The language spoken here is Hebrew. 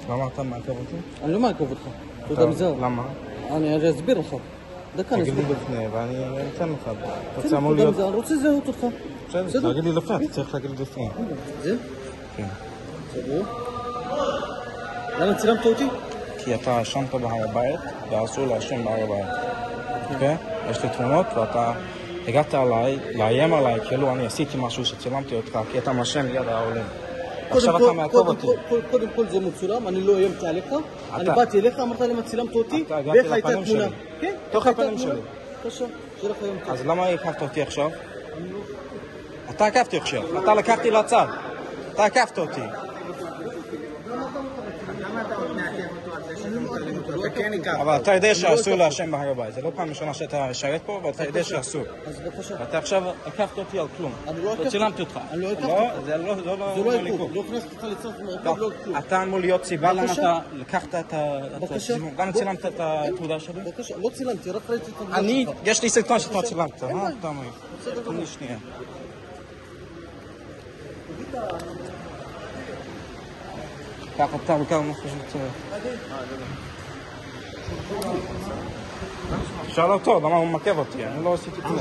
למה אתה מעכב אותי? אני לא מעכב אותך. תודה מזהר. למה? אני אסביר לך. דקה, תגיד לי נסביר. לפני ואני אתן לך. תודה מזהר, אני רוצה לזהות אותך. בסדר, תגיד לי לפני, אתה צריך להגיד לי לפני. זה? כן. בסדר. למה צילמת אותי? כי אתה ישנת בהר הבית ואסור להשם בהר הבית. אוקיי? יש לי תמונות ואתה הגעת עליי, לאיים עליי כאילו אני עשיתי משהו שצילמתי אותך כי אתה משם ליד העולים. עכשיו אתה מעכב אותי. קודם כל זה מצולם, אני לא איימתי עליך. אני באתי אליך, אמרת למה צילמת אותי, ואיך הייתה תמונה. כן? תוך הפנים שלי. בבקשה, שיהיה לך יום טוב. אז למה עקבת אותי עכשיו? אתה עקבתי עכשיו, אתה לקחתי לצד. אתה עקבת אותי. אבל אתה יודע שאסור להשם בהר הבית. זה לא פעם ראשונה שאתה שרת פה, ואתה יודע שאסור. אז בבקשה. ואתה עכשיו עקבת אותי על כלום. לא צילמתי אותך. אני לא עקבתי. זה לא עיכוב. לא הכנסתי אותך לצורך מרכב, לא כלום. אתה אמור להיות סיבה למה אתה לקחת את הצילום. גם צילמת את התעודה שלי? בבקשה, לא צילמתי, רק ראיתי את התעודה שלך. יש לי סרטון שאתה צילמת. אתה אומר. תן לי שנייה. ככה אתה וכמה משהו שצריך. שאל אותו, למה הוא מעכב אותי? אני לא עשיתי כלום.